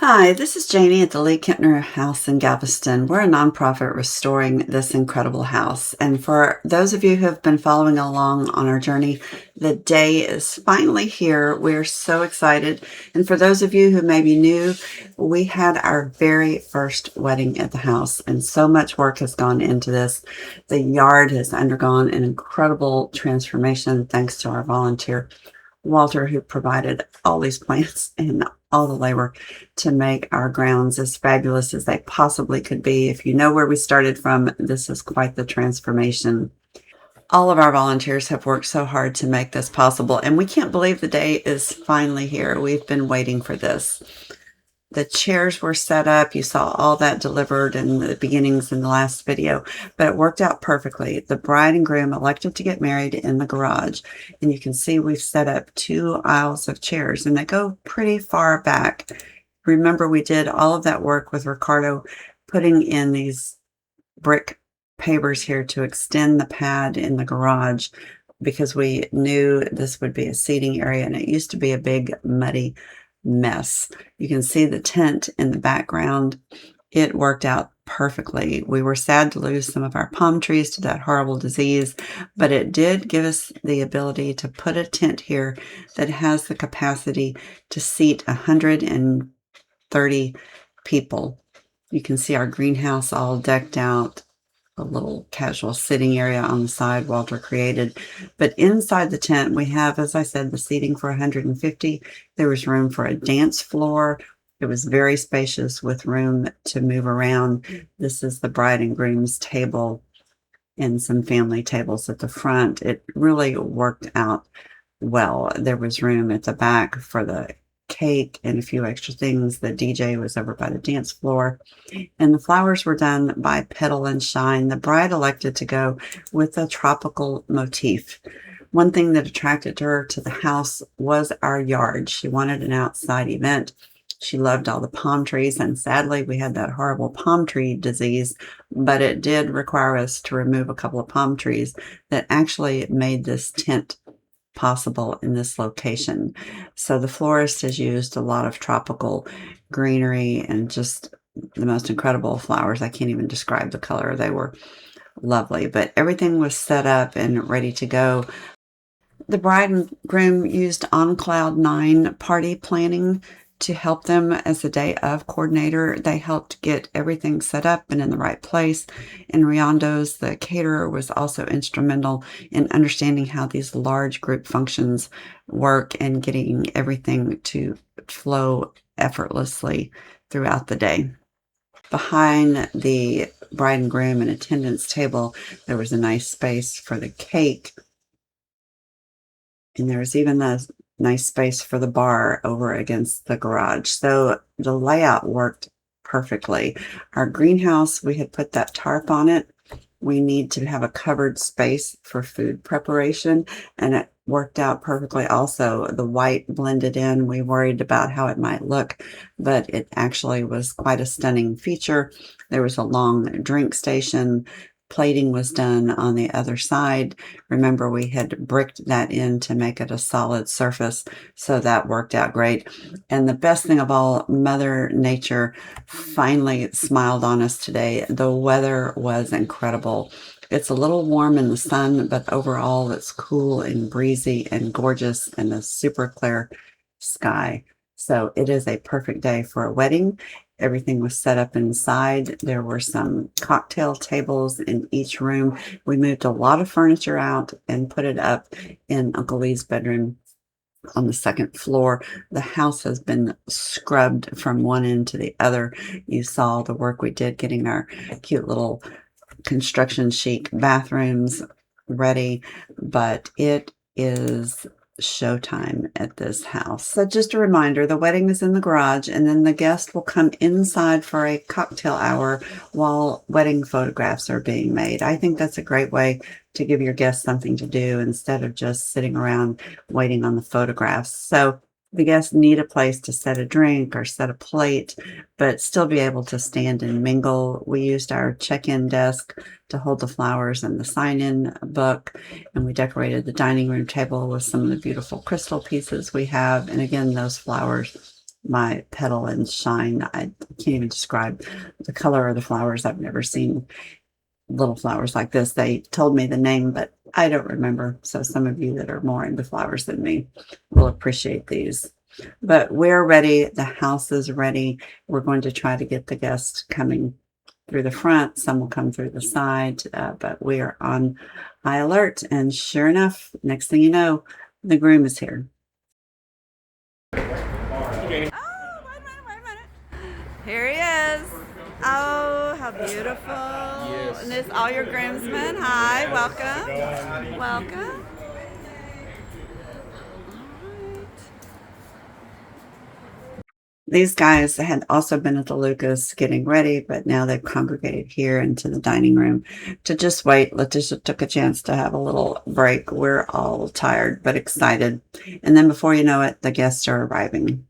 Hi, this is Janie at the League-Kempner House in Galveston. We're a nonprofit restoring this incredible house. And for those of you who have been following along on our journey, the day is finally here. We're so excited. And for those of you who may be new, we had our very first wedding at the house, and so much work has gone into this. The yard has undergone an incredible transformation thanks to our volunteer Walter, who provided all these plants and all the labor to make our grounds as fabulous as they possibly could be. If you know where we started from, this is quite the transformation. All of our volunteers have worked so hard to make this possible, and we can't believe the day is finally here. We've been waiting for this. The chairs were set up. You saw all that delivered in the beginnings in the last video, but it worked out perfectly. The bride and groom elected to get married in the garage, and you can see we've set up 2 aisles of chairs, and they go pretty far back. Remember, we did all of that work with Ricardo, putting in these brick pavers here to extend the pad in the garage because we knew this would be a seating area, and it used to be a big muddy mess. You can see the tent in the background. It worked out perfectly. We were sad to lose some of our palm trees to that horrible disease, but it did give us the ability to put a tent here that has the capacity to seat 130 people. You can see our greenhouse all decked out, a little casual sitting area on the side Walter created. But inside the tent, we have, as I said, the seating for 150. There was room for a dance floor. It was very spacious with room to move around. This is the bride and groom's table and some family tables at the front. It really worked out well. There was room at the back for the cake and a few extra things. The DJ was over by the dance floor, and the flowers were done by Petal and Shine. The bride elected to go with a tropical motif. One thing that attracted her to the house was our yard. She wanted an outside event. She loved all the palm trees, and sadly, we had that horrible palm tree disease, but it did require us to remove a couple of palm trees that actually made this tent possible in this location. So the florist has used a lot of tropical greenery and just the most incredible flowers. I can't even describe the color. They were lovely, but everything was set up and ready to go. The bride and groom used On Cloud 9 party planning to help them as the day of coordinator. They helped get everything set up and in the right place. And Riondo's, the caterer, was also instrumental in understanding how these large group functions work and getting everything to flow effortlessly throughout the day. Behind the bride and groom and attendance table, there was a nice space for the cake. And there was even a nice space for the bar over against the garage. So the layout worked perfectly. Our greenhouse, we had put that tarp on it. We need to have a covered space for food preparation, and it worked out perfectly also. The white blended in. We worried about how it might look, but it actually was quite a stunning feature. There was a long drink station. Plating was done on the other side. Remember, we had bricked that in to make it a solid surface, so that worked out great. And the best thing of all, Mother Nature finally smiled on us today. The weather was incredible. It's a little warm in the sun, but overall it's cool and breezy and gorgeous and a super clear sky. So it is a perfect day for a wedding. Everything was set up inside. There were some cocktail tables in each room. We moved a lot of furniture out and put it up in Uncle Lee's bedroom on the second floor. The house has been scrubbed from one end to the other. You saw the work we did getting our cute little construction chic bathrooms ready, but it is showtime at this house. So just a reminder, the wedding is in the garage, and then the guest will come inside for a cocktail hour while wedding photographs are being made. I think that's a great way to give your guests something to do instead of just sitting around waiting on the photographs. So the guests need a place to set a drink or set a plate, but still be able to stand and mingle. We used our check-in desk to hold the flowers and the sign-in book, and we decorated the dining room table with some of the beautiful crystal pieces we have. And again, those flowers my petal and shine. I can't even describe the color of the flowers. I've never seen little flowers like this. They told me the name, but I don't remember. So some of you that are more into flowers than me will appreciate these. But we're ready. The house is ready. We're going to try to get the guests coming through the front. Some will come through the side, but we are on high alert. And sure enough, next thing you know, the groom is here. Oh, wait a minute. Here he is. Oh, how beautiful. Yes. And this all your groomsmen. Hi, welcome. Welcome. These guys had also been at the Lucas getting ready, but now they've congregated here into the dining room to just wait. Letitia took a chance to have a little break. We're all tired but excited. And then before you know it, the guests are arriving.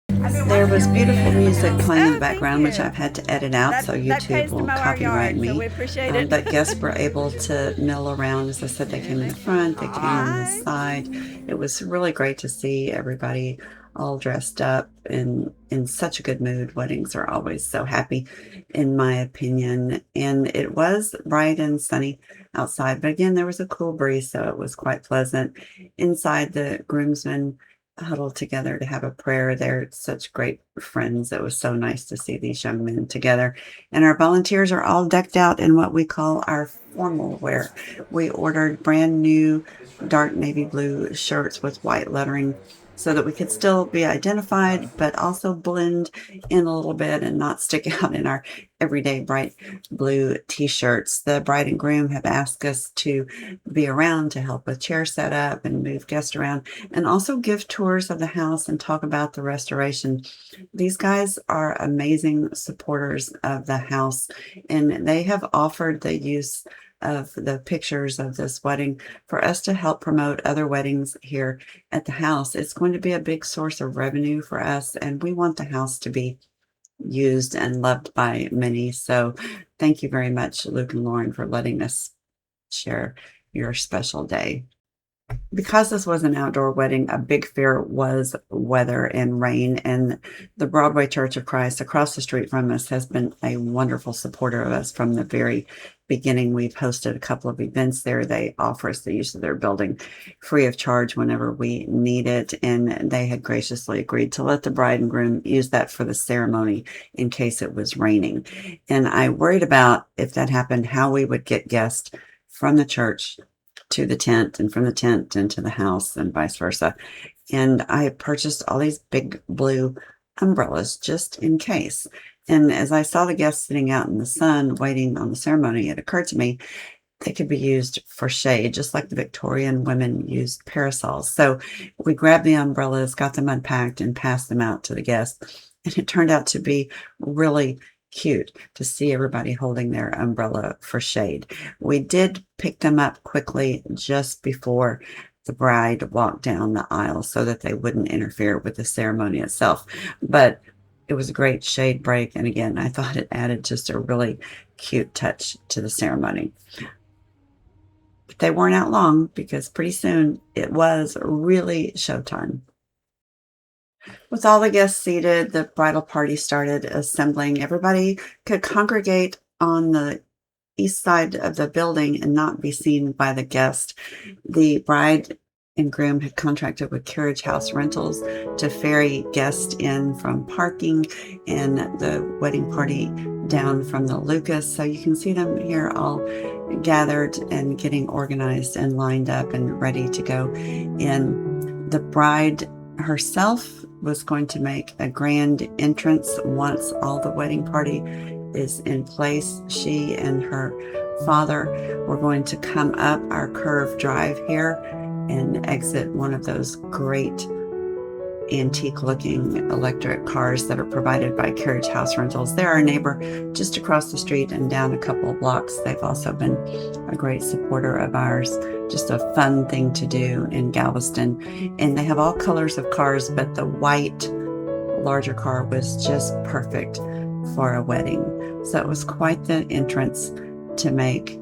There was beautiful music playing in the background, which I've had to edit out so YouTube will copyright me. So we appreciate it. But guests were able to mill around. As I said, they came in the front, they came on the side. It was really great to see everybody all dressed up and in such a good mood. Weddings are always so happy, in my opinion. And it was bright and sunny outside, but again, there was a cool breeze, so it was quite pleasant. Inside, the groomsmen huddled together to have a prayer. They're such great friends. It was so nice to see these young men together. And our volunteers are all decked out in what we call our formal wear. We ordered brand new dark navy blue shirts with white lettering so that we could still be identified, but also blend in a little bit and not stick out in our everyday bright blue t-shirts. The bride and groom have asked us to be around to help with chair setup and move guests around, and also give tours of the house and talk about the restoration. These guys are amazing supporters of the house, and they have offered the use of the pictures of this wedding for us to help promote other weddings here at the house. It's going to be a big source of revenue for us, and we want the house to be used and loved by many. So thank you very much, Luke and Lauren, for letting us share your special day. Because this was an outdoor wedding, a big fear was weather and rain, and the Broadway Church of Christ across the street from us has been a wonderful supporter of us from the very beginning. We've hosted a couple of events there. They offer us the use of their building free of charge whenever we need it, and they had graciously agreed to let the bride and groom use that for the ceremony in case it was raining. And I worried about, if that happened, how we would get guests from the church to the tent and from the tent into the house and vice versa. And I purchased all these big blue umbrellas just in case. And as I saw the guests sitting out in the sun waiting on the ceremony, it occurred to me they could be used for shade, just like the Victorian women used parasols. So we grabbed the umbrellas, got them unpacked, and passed them out to the guests. And it turned out to be really cute to see everybody holding their umbrella for shade. We did pick them up quickly just before the bride walked down the aisle so that they wouldn't interfere with the ceremony itself. But it was a great shade break. And again, I thought it added just a really cute touch to the ceremony. But they weren't out long because pretty soon it was really showtime. With all the guests seated, the bridal party started assembling. Everybody could congregate on the east side of the building and not be seen by the guest. The bride and groom had contracted with Carriage House Rentals to ferry guests in from parking and the wedding party down from the Lucas. So you can see them here all gathered and getting organized and lined up and ready to go in. The bride herself was going to make a grand entrance once all the wedding party is in place. She and her father were going to come up our curved drive here and exit one of those great antique looking electric cars that are provided by Carriage House Rentals. They're our neighbor just across the street and down a couple of blocks. They've also been a great supporter of ours. Just a fun thing to do in Galveston. And they have all colors of cars, but the white larger car was just perfect for a wedding. So it was quite the entrance to make.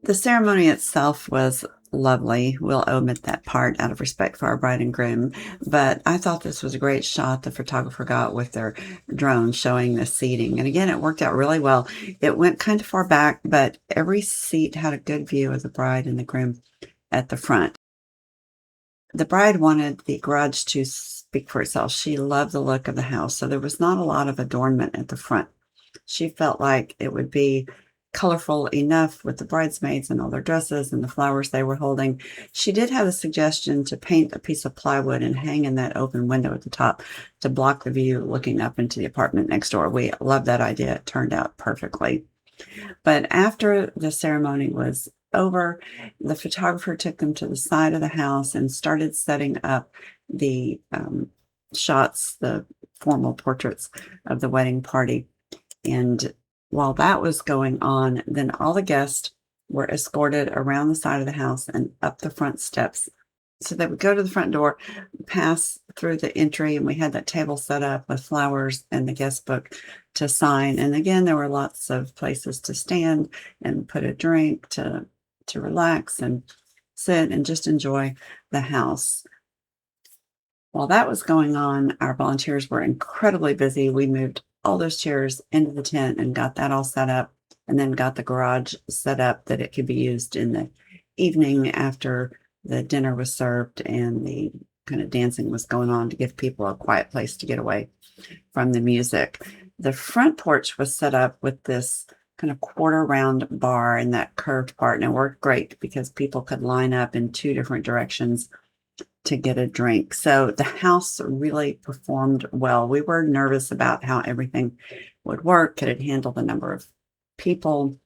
The ceremony itself was lovely. We'll omit that part out of respect for our bride and groom, but I thought this was a great shot the photographer got with their drone showing the seating. And again, it worked out really well. It went kind of far back, but every seat had a good view of the bride and the groom at the front. The bride wanted the garage to speak for itself. She loved the look of the house, so there was not a lot of adornment at the front. She felt like it would be colorful enough with the bridesmaids and all their dresses and the flowers they were holding. She did have a suggestion to paint a piece of plywood and hang in that open window at the top to block the view looking up into the apartment next door. We loved that idea. It turned out perfectly. But after the ceremony was over, the photographer took them to the side of the house and started setting up the shots, the formal portraits of the wedding party. And while that was going on, then all the guests were escorted around the side of the house and up the front steps. So they would go to the front door, pass through the entry, and we had that table set up with flowers and the guest book to sign. And again, there were lots of places to stand and put a drink to relax and sit and just enjoy the house. While that was going on, our volunteers were incredibly busy. We moved all those chairs into the tent and got that all set up, and then got the garage set up that it could be used in the evening after the dinner was served and the kind of dancing was going on to give people a quiet place to get away from the music. The front porch was set up with this kind of quarter round bar in that curved part, and it worked great because people could line up in two different directions to get a drink. So the house really performed well. We were nervous about how everything would work. Could it handle the number of people?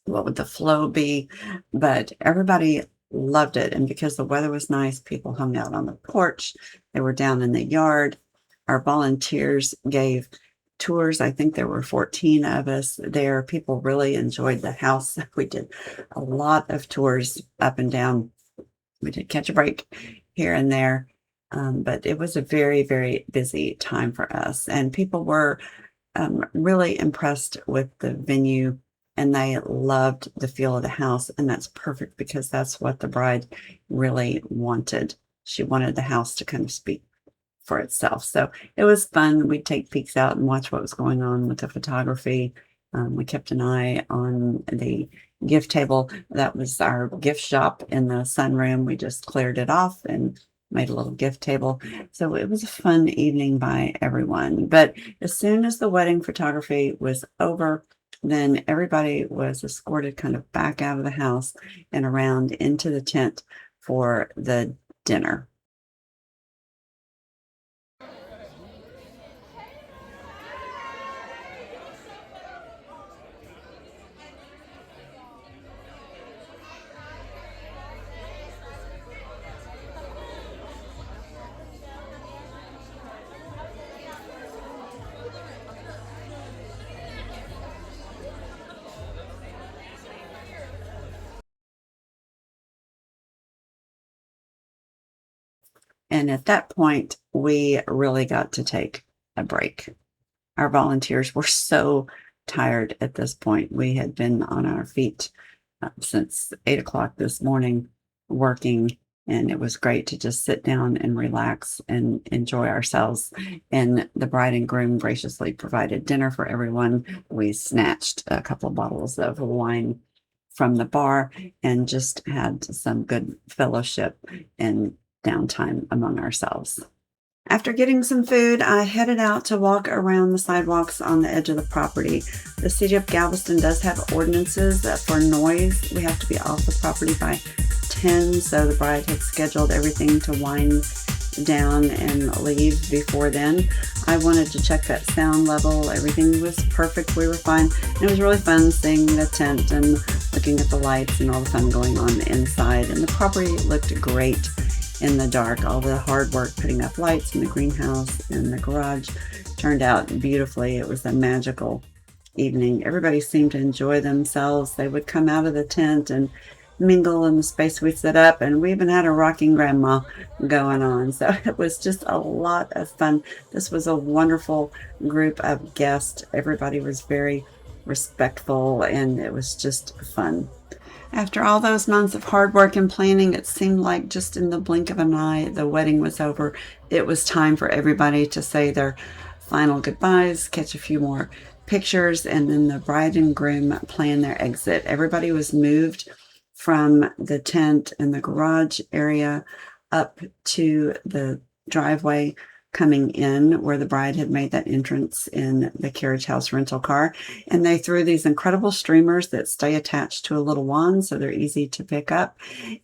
What would the flow be? But everybody loved it. And because the weather was nice, people hung out on the porch. They were down in the yard. Our volunteers gave tours. I think there were 14 of us there. People really enjoyed the house. We did a lot of tours up and down. We did catch a break here and there. But it was a very, very busy time for us. And people were really impressed with the venue, and they loved the feel of the house. And that's perfect because that's what the bride really wanted. She wanted the house to kind of speak for itself. So it was fun. We'd take peeks out and watch what was going on with the photography. We kept an eye on the gift table. That was our gift shop in the sunroom. We just cleared it off and made a little gift table. So it was a fun evening by everyone. But as soon as the wedding photography was over, then everybody was escorted kind of back out of the house and around into the tent for the dinner. And at that point, we really got to take a break. Our volunteers were so tired at this point. We had been on our feet since 8 o'clock this morning working, and it was great to just sit down and relax and enjoy ourselves. And the bride and groom graciously provided dinner for everyone. We snatched a couple of bottles of wine from the bar and just had some good fellowship and downtime among ourselves. After getting some food, I headed out to walk around the sidewalks on the edge of the property. The city of Galveston does have ordinances that for noise, we have to be off the property by 10. So the bride had scheduled everything to wind down and leave before then. I wanted to check that sound level. Everything was perfect. We were fine. And it was really fun seeing the tent and looking at the lights and all the fun going on inside. And the property looked great in the dark. All the hard work putting up lights in the greenhouse and the garage turned out beautifully. It was a magical evening. Everybody seemed to enjoy themselves. They would come out of the tent and mingle in the space we set up, and we even had a rocking grandma going on. So it was just a lot of fun. This was a wonderful group of guests. Everybody was very respectful, and it was just fun. After all those months of hard work and planning, it seemed like just in the blink of an eye, the wedding was over. It was time for everybody to say their final goodbyes, catch a few more pictures, and then the bride and groom plan their exit. Everybody was moved from the tent in the garage area up to the driveway coming in where the bride had made that entrance in the carriage house rental car. And they threw these incredible streamers that stay attached to a little wand, so they're easy to pick up.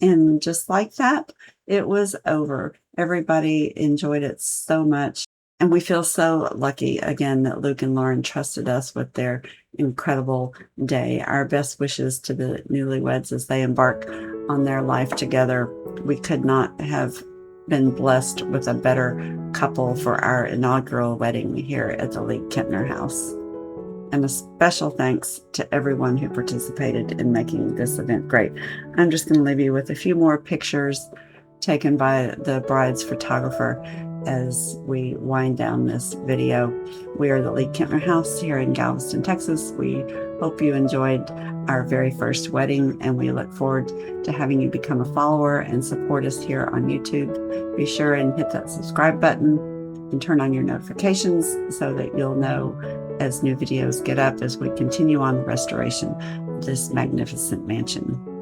And just like that, it was over. Everybody enjoyed it so much. And we feel so lucky again that Luke and Lauren trusted us with their incredible day. Our best wishes to the newlyweds as they embark on their life together. We could not have been blessed with a better couple for our inaugural wedding here at the League-Kempner House. And a special thanks to everyone who participated in making this event great. I'm just going to leave you with a few more pictures taken by the bride's photographer as we wind down this video. We are the League-Kempner House here in Galveston, Texas. We hope you enjoyed our very first wedding, and we look forward to having you become a follower and support us here on YouTube. Be sure and hit that subscribe button and turn on your notifications so that you'll know as new videos get up as we continue on the restoration of this magnificent mansion.